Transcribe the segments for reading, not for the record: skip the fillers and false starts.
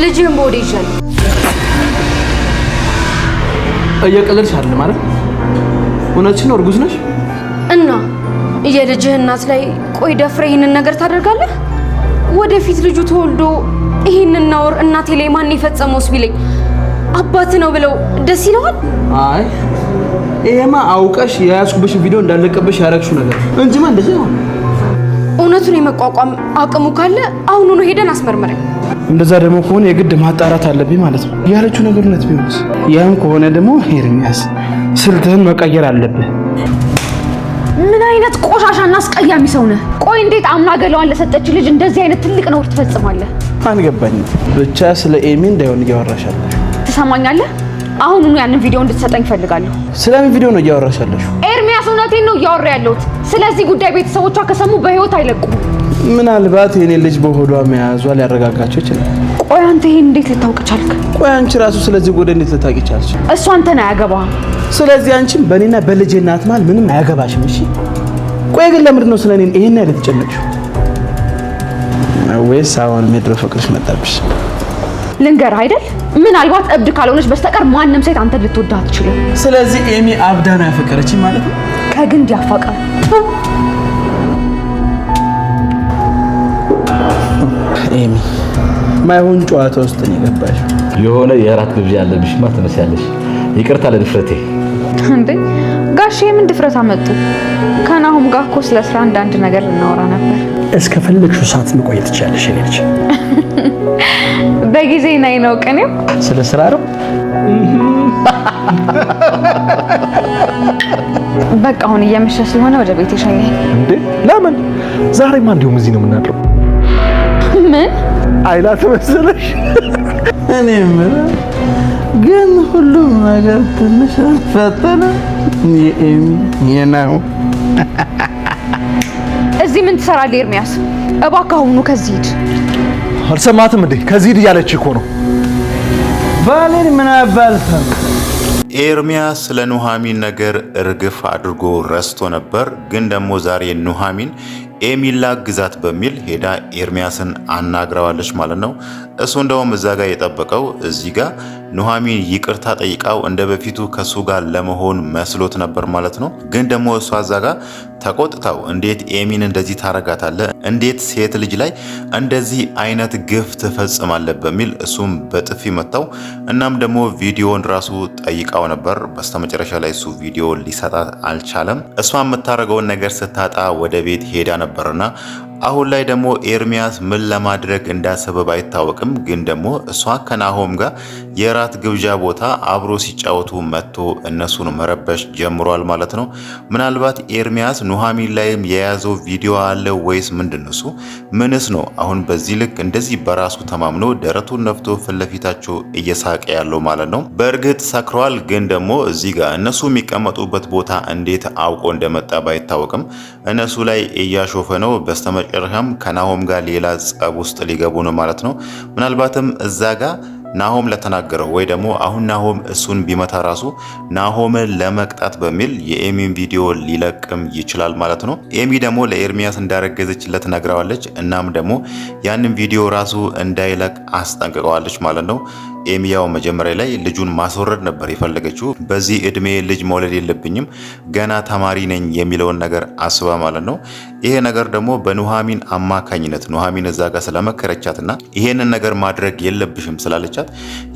ልጅህን በወዴ ይሻል እየቀለድሽ አይደል ማለት እውነትሽ ነው እርጉዝ ነሽ እና የልጅህ እናት ላይ ቆይ ደፍረ ይሄንን ነገር ታደርጋለህ ወደፊት ልጁ ተወልዶ ይሄንን ነውር እናቴ ላይ ማን ይፈጸመውስ ቢለኝ አባት ነው ብለው ደስ ይለዋል አይ ይሄማ አውቀሽ ያያስኩብሽ ቪዲዮ እንዳለቀብሽ ያረክሽው ነገር እንጂማ እንደዚህ ነው እውነቱን የመቋቋም አቅሙ ካለ አሁኑኑ ሄደን አስመርመረኝ እንደዛ ደግሞ ከሆነ የግድ ማጣራት አለብኝ ማለት ነው ያለችው ነገር እውነት ቢሆንስ ያን ከሆነ ደግሞ ኤርሚያስ ስልትህን መቀየር አለብህ ምን አይነት ቆሻሻና አስቀያሚ ሰው ነህ ቆይ እንዴት አምና ገለዋን ለሰጠች ልጅ እንደዚህ አይነት ትልቅ ነውር ትፈጽማለህ አንገባኝም ብቻ ስለ ኤሚ እንዳይሆን እያወራሻለሽ ትሰማኛለህ አሁኑኑ ያንን ቪዲዮ እንድትሰጠኝ ፈልጋለሁ ስለምን ቪዲዮ ነው እያወራሻለሽ ኤርሚያስ እውነቴን ነው እያወራ ያለሁት ስለዚህ ጉዳይ ቤተሰቦቿ ከሰሙ በህይወት አይለቁም ምናልባት የኔ ልጅ በሆዷ መያዟ ሊያረጋጋቸው ይችላል ቆይ አንተ ይሄን እንዴት ልታውቅ ቻልክ ቆይ አንቺ ራሱ ስለዚህ ጉዳይ እንዴት ልታውቂ ቻልሽ እሱ አንተን አያገባህም ስለዚህ አንቺም በእኔና በልጄ እናት ማለት ምንም አያገባሽም እሺ ቆይ ግን ለምንድን ነው ስለኔ ይሄን ያህል የተጨነቅሽው ወይስ አሁን ምድር ፍቅርሽ መጣብሽ ልንገር አይደል ምናልባት እብድ ካልሆነች በስተቀር ማንንም ሴት አንተ ልትወዳ አትችልም ስለዚህ ኤሚ አብዳና ያፈቀረች ማለት ነው ከግንድ ያፋቀረ ኤሚ ማይሆን ጨዋታ ውስጥ ነው የገባሽ የሆነ የራት ግብዣ ያለብሽ ማለት ትመስያለሽ ይቅርታ ለድፍረቴ እንዴ ጋሼ ምን ድፍረት አመጡ ከናሁም ጋር እኮ ስለ ስራ አንድ ነገር እናወራ ነበር እስከፈለግሽው ሰዓት መቆየት ትችያለሽ እኔ ልጅ በጊዜ ነይ ነው ቀኔው ስለ ስራ ነው በቃ አሁን እየመሸ ስለሆነ ወደ ቤት ይሸኘኝ እንዴ ለምን ዛሬማ እንዲሁም እዚህ ነው የምናድረው ምን አይላት መሰለሽ እኔ ምን ግን ሁሉም ነገር ትንሽ ፈተነ የኤሚ የናው እዚህ ምን ትሰራለህ ኤርሚያስ እባክህ አሁኑ ከዚህ ሂድ አልሰማትም እንዴ ከዚህ ሂድ እያለች እኮ ነው ባሌን ምን አባልተን ኤርሚያስ ስለ ኑሐሚን ነገር እርግፍ አድርጎ ረስቶ ነበር ግን ደግሞ ዛሬ ኑሐሚን ኤሚላ ግዛት በሚል ሄዳ ኤርሚያስን አናግረዋለች ማለት ነው እሱ እንደውም እዛ ጋር የጠበቀው እዚህ ጋር ኑሐሚን ይቅርታ ጠይቃው እንደ በፊቱ ከሱ ጋር ለመሆን መስሎት ነበር ማለት ነው ግን ደግሞ እሷ እዛ ጋር ተቆጥታው እንዴት ኤሚን እንደዚህ ታረጋታለህ እንዴት ሴት ልጅ ላይ እንደዚህ አይነት ግፍ ትፈጽማለህ በሚል እሱም በጥፊ መታው እናም ደግሞ ቪዲዮን ራሱ ጠይቃው ነበር በስተመጨረሻ ላይ እሱ ቪዲዮ ሊሰጣት አልቻለም እሷ የምታረገውን ነገር ስታጣ ወደ ቤት ሄዳ ነበርና አሁን ላይ ደግሞ ኤርሚያስ ምን ለማድረግ እንዳሰበ ባይታወቅም ግን ደግሞ እሷ ከናሆም ጋር የራት ግብዣ ቦታ አብሮ ሲጫወቱ መጥቶ እነሱን መረበሽ ጀምሯል ማለት ነው ምናልባት ኤርሚያስ ኑሐሚን ላይም የያዘው ቪዲዮ አለ ወይስ ምንድነው እሱ ምንስ ነው አሁን በዚህ ልክ እንደዚህ በራሱ ተማምኖ ደረቱን ነፍቶ ፍለፊታቸው እየሳቀ ያለው ማለት ነው በእርግጥ ሰክሯል ግን ደግሞ እዚህ ጋር እነሱ የሚቀመጡበት ቦታ እንዴት አውቆ እንደመጣ ባይታወቅም እነሱ ላይ እያሾፈ ነው በስተመጨረሻም ከናሆም ጋር ሌላ ጸብ ውስጥ ሊገቡ ነው ማለት ነው ምናልባትም እዛ ጋር ናሆም ለተናገረው ወይ ደግሞ አሁን ናሆም እሱን ቢመታ ራሱ ናሆምን ለመቅጣት በሚል የኤሚን ቪዲዮ ሊለቅም ይችላል ማለት ነው ኤሚ ደግሞ ለኤርሚያስ እንዳረገዘችለት ነግራዋለች እናም ደግሞ ያንን ቪዲዮ ራሱ እንዳይለቅ አስጠንቅቀዋለች ማለት ነው ኤሚያው መጀመሪያ ላይ ልጁን ማስወረድ ነበር የፈለገችው በዚህ እድሜ ልጅ መውለድ የለብኝም ገና ተማሪ ነኝ የሚለውን ነገር አስባ ማለት ነው ይሄ ነገር ደግሞ በኑሐሚን አማካኝነት ኑሐሚን እዛ ጋር ስለመከረቻትና ይሄንን ነገር ማድረግ የለብሽም ስላለቻት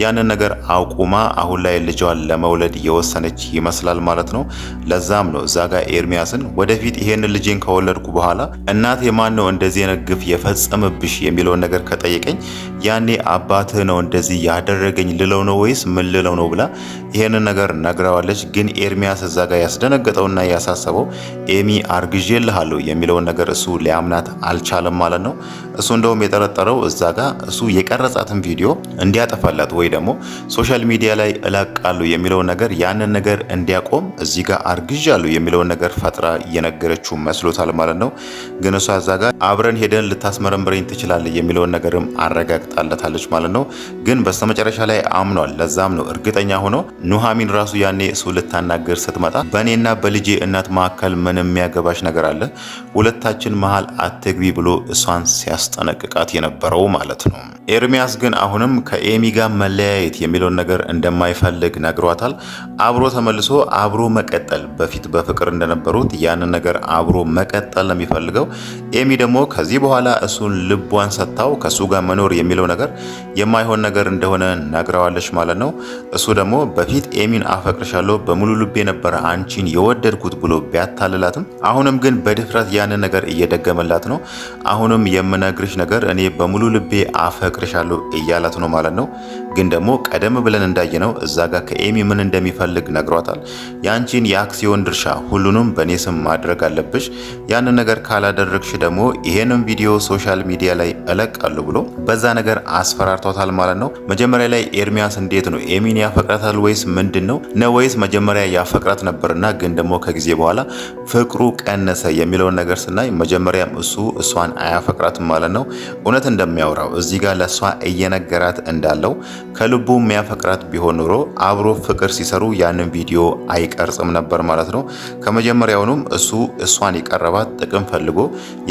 ያንን ነገር አውቁማ አሁን ላይ ልጇን ለመውለድ የወሰነች ይመስላል ማለት ነው ለዛም ነው እዛ ጋር ኤርሚያስን ወደፊት ይሄንን ልጄን ከወለድኩ በኋላ እናቴ ማን ነው እንደዚህ የነግፍ የፈጸመብሽ የሚለውን ነገር ከጠየቀኝ ያኔ አባትህ ነው እንደዚህ ያደረገኝ ልለው ነው ወይስ ምን ልለው ነው ብላ ይሄንን ነገር ነግራዋለች ግን ኤርሚያስ እዛ ጋር ያስደነገጠውና ያሳሰበው ኤሚ አርግዤልሃለሁ የሚለውን ነገር እሱ ሊያምናት አልቻለም ማለት ነው እሱ እንደውም የጠረጠረው እዛ ጋር እሱ የቀረጻትን ቪዲዮ እንዲያጠፋላት ወይ ደግሞ ሶሻል ሚዲያ ላይ እለቃለሁ የሚለውን ነገር ያንን ነገር እንዲያቆም እዚህ ጋር አርግዣለሁ የሚለውን ነገር ፈጥራ እየነገረችው መስሎታል ማለት ነው ግን እሷ እዛ ጋር አብረን ሄደን ልታስመረምረኝ ትችላለህ የሚለውን ነገርም አረጋግጣለታለች ማለት ነው ግን በስተመጨረሻ ላይ አምኗል ለዛም ነው እርግጠኛ ሆኖ ኑሐሚን ራሱ ያኔ እሱ ልታናገር ስትመጣ በእኔና በልጄ እናት መካከል ምን የሚያገባሽ ነገር አለ? ሁለታችን መሃል አትግቢ ብሎ እሷን ሲያስጠነቅቃት የነበረው ማለት ነው። ኤርሚያስ ግን አሁንም ከኤሚ ጋር መለያየት የሚለውን ነገር እንደማይፈልግ ነግሯታል። አብሮ ተመልሶ አብሮ መቀጠል በፊት በፍቅር እንደነበሩት ያንን ነገር አብሮ መቀጠል ነው የሚፈልገው። ኤሚ ደግሞ ከዚህ በኋላ እሱን ልቧን ሰጥታው ከሱ ጋር መኖር የሚለው ነገር የማይሆን ነገር እንደሆነ ነግረዋለች ማለት ነው። እሱ ደግሞ በፊት ኤሚን አፈቅርሻለሁ በሙሉ ልቤ ነበረ አንቺን የወደድኩት ብሎ ቢያታልላትም አሁንም ግን በድፍረት ያንን ነገር እየደገመላት ነው። አሁንም የምነግርሽ ነገር እኔ በሙሉ ልቤ አፈቅርሻለሁ እያላት ነው ማለት ነው። ግን ደግሞ ቀደም ብለን እንዳየነው እዛ ጋር ከኤሚ ምን እንደሚፈልግ ነግሯታል። ያንቺን የአክሲዮን ድርሻ ሁሉንም በእኔ ስም ማድረግ አለብሽ፣ ያንን ነገር ካላደረግሽ ደግሞ ይሄንን ቪዲዮ ሶሻል ሚዲያ ላይ እለቃለሁ ብሎ በዛ ነገር አስፈራርቷታል ማለት ነው። መጀመሪያ ላይ ኤርሚያስ እንዴት ነው ኤሚን ያፈቅራታል ወይስ ምንድን ነው ወይስ መጀመሪያ ያፈቅራት ነበርና ግን ደግሞ ከጊዜ በኋላ ፍቅሩ ቀነሰ የሚለውን ነገር ስናይ መጀመሪያም እሷን አያፈቅራትም ማለት ነው። እውነት እንደሚያወራው እዚህ ጋር ለእሷ እየነገራት እንዳለው ከልቡ የሚያፈቅራት ቢሆን ኖሮ አብሮ ፍቅር ሲሰሩ ያንን ቪዲዮ አይቀርጽም ነበር ማለት ነው። ከመጀመሪያውኑም እሷን የቀረባት ጥቅም ፈልጎ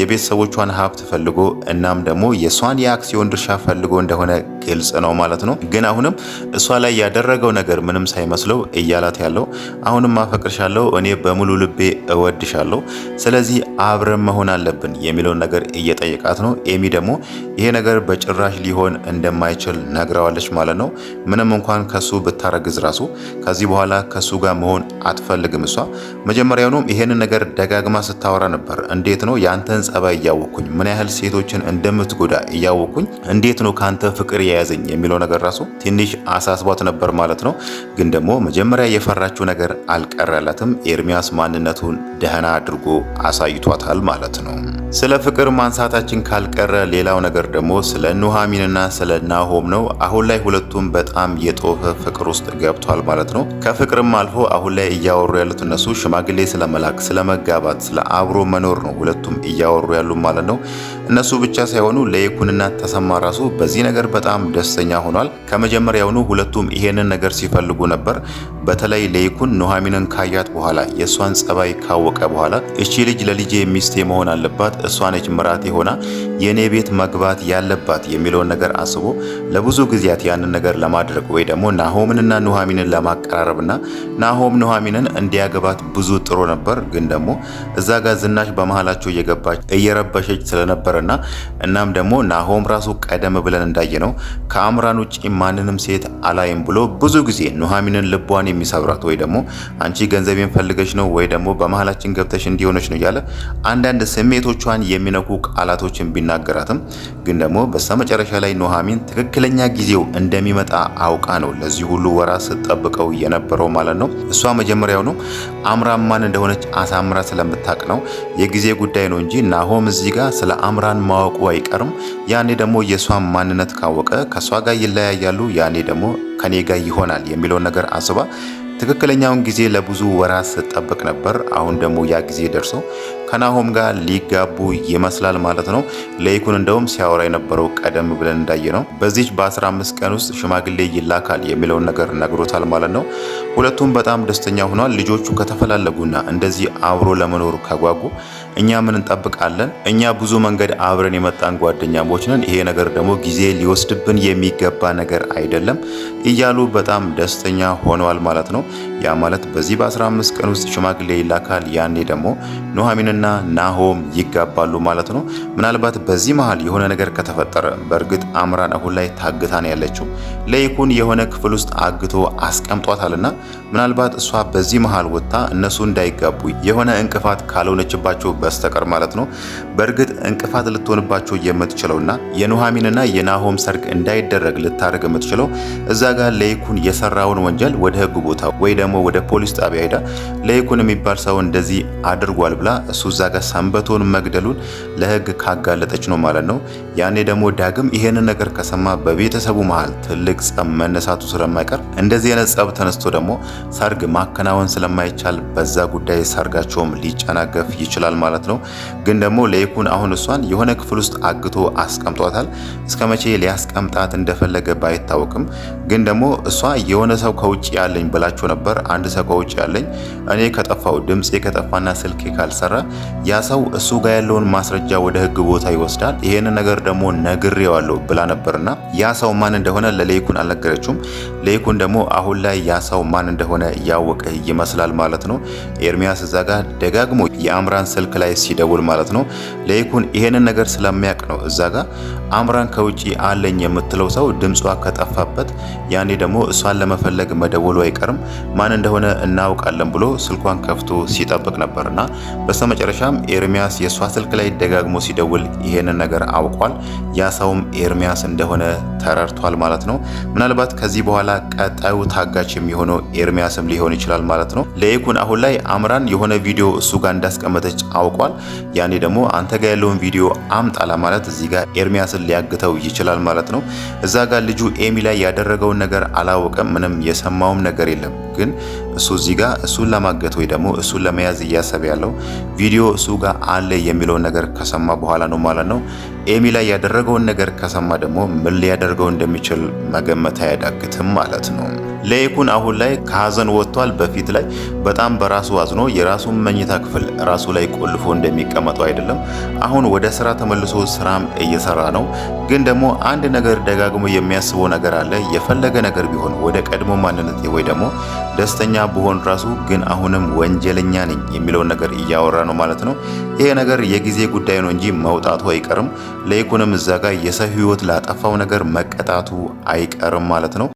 የቤተሰቦቿን ሀብት ፈልጎ እናም ደግሞ የእሷን የአክሲዮን ድርሻ ፈልጎ እንደሆነ ግልጽ ነው ማለት ነው። ግን አሁንም እሷ ላይ ያደረገው ነገር ምንም ሳይመስለው እያላት ያለው አሁንም አፈቅርሻለሁ፣ እኔ በሙሉ ልቤ እወድሻለሁ፣ ስለዚህ አብረን መሆን አለብን የሚለውን ነገር እየጠየቃት ነው። ኤሚ ደግሞ ይሄ ነገር በጭራሽ ሊሆን እንደማይችል ነግረዋለች ማለት ነው። ምንም እንኳን ከሱ ብታረግዝ ራሱ ከዚህ በኋላ ከሱ ጋር መሆን አትፈልግም። እሷ መጀመሪያውኑም ይሄንን ነገር ደጋግማ ስታወራ ነበር። እንዴት ነው ያንተን ጸባይ እያወቅኩኝ ምን ያህል ሴቶችን እንደምትጎዳ እያወቅኩኝ እንዴት ነው ካንተ ፍቅር የያዘኝ የሚለው ነገር ራሱ ትንሽ አሳስቧት ነበር ማለት ነው። ግን ደግሞ መጀመሪያ የፈራችው ነገር አልቀረላትም። ኤርሚያስ ማንነቱን ደህና አድርጎ አሳይቷታል ማለት ነው። ስለ ፍቅር ማንሳታችን ካልቀረ ሌላው ነገር ደግሞ ስለ ኑሐሚንና ስለ ናሆም ነው። አሁን ላይ ሁለቱም በጣም የጦፈ ፍቅር ውስጥ ገብቷል ማለት ነው። ከፍቅርም አልፎ አሁን ላይ እያወሩ ያሉት እነሱ ሽማግሌ ስለመላክ፣ ስለመጋባት፣ ስለ አብሮ መኖር ነው ሁለቱም እያወሩ ያሉ ማለት ነው። እነሱ ብቻ ሳይሆኑ ለይኩንና ተሰማ ራሱ በዚህ ነገር በጣም ደስተኛ ሆኗል። ከመጀመሪያውኑ ሁለቱም ይሄንን ነገር ሲፈልጉ ነበር። በተለይ ለይኩን ኑሐሚንን ካያት በኋላ የእሷን ጸባይ ካወቀ በኋላ እቺ ልጅ ለልጄ ሚስቴ መሆን አለባት፣ እሷ ነች ምራቴ ሆና የኔ ቤት መግባት ያለባት የሚለውን ነገር አስቦ ለብዙ ጊዜያት ያንን ነገር ለማድረግ ወይ ደግሞ ናሆምንና ኑሐሚንን ለማቀራረብና ናሆም ኑሐሚንን እንዲያገባት ብዙ ጥሮ ነበር። ግን ደግሞ እዛ ጋር ዝናሽ በመሃላቸው እየገባች እየረበሸች ስለነበረና እናም ደግሞ ናሆም ራሱ ቀደም ብለን እንዳየነው ከአምራን ውጪ ማንንም ሴት አላይም ብሎ ብዙ ጊዜ ኑሐሚንን ልቧን የሚሰብራት ወይ ደግሞ አንቺ ገንዘቤን ፈልገሽ ነው ወይ ደግሞ በመሃላችን ገብተሽ እንዲሆነች ነው እያለ አንዳንድ ስሜቶቿን የሚነኩ ቃላቶችን ቢናገራትም ግን ደግሞ በስተመጨረሻ ላይ ኑሐሚን ትክክለኛ ጊዜው እንደሚመጣ አውቃ ነው ለዚህ ሁሉ ወራት ስትጠብቀው የነበረው ማለት ነው። እሷ መጀመሪያው ነው አምራን ማን እንደሆነች አሳምራ ስለምታቅ ነው የጊዜ ጉዳይ ነው እንጂ ናሆም እዚህ ጋር ስለ አምራን ማወቁ አይቀርም። ያኔ ደግሞ የሷን ማንነት ካወቀ ከሷ ጋር ይለያያሉ፣ ያኔ ደግሞ ከኔ ጋር ይሆናል የሚለውን ነገር አስባ ትክክለኛውን ጊዜ ለብዙ ወራት ስትጠብቅ ነበር። አሁን ደግሞ ያ ጊዜ ደርሶ ከናሆም ጋር ሊጋቡ ይመስላል ማለት ነው። ለይኩን እንደውም ሲያወራ የነበረው ቀደም ብለን እንዳየ ነው በዚህ በ15 ቀን ውስጥ ሽማግሌ ይላካል የሚለውን ነገር ነግሮታል ማለት ነው። ሁለቱም በጣም ደስተኛ ሆኗል። ልጆቹ ከተፈላለጉና እንደዚህ አብሮ ለመኖር ከጓጉ እኛ ምን እንጠብቃለን? እኛ ብዙ መንገድ አብረን የመጣን ጓደኛሞች ነን። ይሄ ነገር ደግሞ ጊዜ ሊወስድብን የሚገባ ነገር አይደለም እያሉ በጣም ደስተኛ ሆነዋል ማለት ነው። ያ ማለት በዚህ በ15 ቀን ውስጥ ሽማግሌ ይላካል። ያኔ ደግሞ ኑሐሚንና ናሆም ይጋባሉ ማለት ነው። ምናልባት በዚህ መሃል የሆነ ነገር ከተፈጠረ በእርግጥ አምራን አሁን ላይ ታግታ ነው ያለችው። ለይኩን የሆነ ክፍል ውስጥ አግቶ አስቀምጧታልና ምናልባት እሷ በዚህ መሃል ወጥታ እነሱ እንዳይጋቡ የሆነ እንቅፋት ካልሆነችባቸው በስተቀር ማለት ነው። በእርግጥ እንቅፋት ልትሆንባቸው የምትችለውና የኑሐሚንና የናሆም ሰርግ እንዳይደረግ ልታደርግ የምትችለው እዛ ጋር ለይኩን የሰራውን ወንጀል ወደ ሕግ ቦታ ወይ ደግሞ ወደ ፖሊስ ጣቢያ ሄዳ ለይኩን የሚባል ሰው እንደዚህ አድርጓል ብላ እሱ እዛ ጋር ሰንበቶን መግደሉን ለህግ ካጋለጠች ነው ማለት ነው። ያኔ ደግሞ ዳግም ይሄንን ነገር ከሰማ በቤተሰቡ መሃል ትልቅ ጸብ መነሳቱ ስለማይቀር እንደዚህ አይነት ጸብ ተነስቶ ደግሞ ሰርግ ማከናወን ስለማይቻል በዛ ጉዳይ ሰርጋቸውም ሊጨናገፍ ይችላል ማለት ነው። ግን ደግሞ ለይኩን አሁን እሷን የሆነ ክፍል ውስጥ አግቶ አስቀምጧታል። እስከ መቼ ሊያስቀምጣት እንደፈለገ ባይታወቅም ግን ደግሞ እሷ የሆነ ሰው ከውጭ ያለኝ ብላችሁ ነበር። አንድ ሰው ከውጭ ያለኝ እኔ ከጠፋው ድምጼ ከጠፋና ስልኬ ካልሰራ ያ ሰው እሱ ጋር ያለውን ማስረጃ ወደ ህግ ቦታ ይወስዳል። ይሄን ነገር ደግሞ ነግሬዋለሁ ብላ ነበርና ያ ሰው ማን እንደሆነ ለለይኩን አልነገረችውም። ለይኩን ደግሞ አሁን ላይ ያ ሰው ማን እንደሆነ ያወቀ ይመስላል ማለት ነው። ኤርሚያስ እዛ ጋር ደጋግሞ የአምራን ስልክ ላይ ሲደውል ማለት ነው። ለይኩን ይሄንን ነገር ስለሚያውቅ ነው እዛ ጋር አምራን ከውጪ አለኝ የምትለው ሰው ድምጿ ከጠፋበት ያኔ ደግሞ እሷን ለመፈለግ መደወሉ አይቀርም። ማን እንደሆነ እናውቃለን ብሎ ስልኳን ከፍቶ ሲጠብቅ ነበርና በስተመጨረሻም ኤርሚያስ የሷ ስልክ ላይ ደጋግሞ ሲደውል ይሄንን ነገር አውቋል። ያ ሰውም ኤርሚያስ እንደሆነ ተረድቷል ማለት ነው። ምናልባት ከዚህ በኋላ ቀጣዩ ታጋች የሚሆነው ኤርሚያስም ሊሆን ይችላል ማለት ነው። ለይኩን አሁን ላይ አምራን የሆነ ቪዲዮ እሱ ጋር እንዳስቀመጠች አውቋል። ያኔ ደግሞ አንተ ጋር ያለውን ቪዲዮ አምጣላ ማለት እዚህ ጋር ኤርሚያስን ሊያግተው ይችላል ማለት ነው። እዛ ጋር ልጁ ኤሚ ላይ ያደረገውን ነገር አላወቀም። ምንም የሰማውም ነገር የለም። ግን እሱ እዚህ ጋር እሱን ለማገት ወይ ደግሞ እሱን ለመያዝ እያሰበ ያለው ቪዲዮ እሱ ጋር አለ የሚለውን ነገር ከሰማ በኋላ ነው ማለት ነው። ኤሚ ላይ ያደረገውን ነገር ከሰማ ደግሞ ምን ሊያደርገው እንደሚችል መገመት አያዳግትም ማለት ነው። ለይኩን አሁን ላይ ከሀዘን ወጥቷል። በፊት ላይ በጣም በራሱ አዝኖ የራሱን መኝታ ክፍል ራሱ ላይ ቆልፎ እንደሚቀመጠው አይደለም። አሁን ወደ ስራ ተመልሶ ስራም እየሰራ ነው። ግን ደግሞ አንድ ነገር ደጋግሞ የሚያስበው ነገር አለ። የፈለገ ነገር ቢሆን ወደ ቀድሞ ማንነቴ ወይ ደግሞ ደስተኛ ብሆን ራሱ ግን አሁንም ወንጀለኛ ነኝ የሚለውን ነገር እያወራ ነው ማለት ነው። ይሄ ነገር የጊዜ ጉዳይ ነው እንጂ መውጣቱ አይቀርም። ለይኩንም እዛ ጋር የሰው ህይወት ላጠፋው ነገር መቀጣቱ አይቀርም ማለት ነው።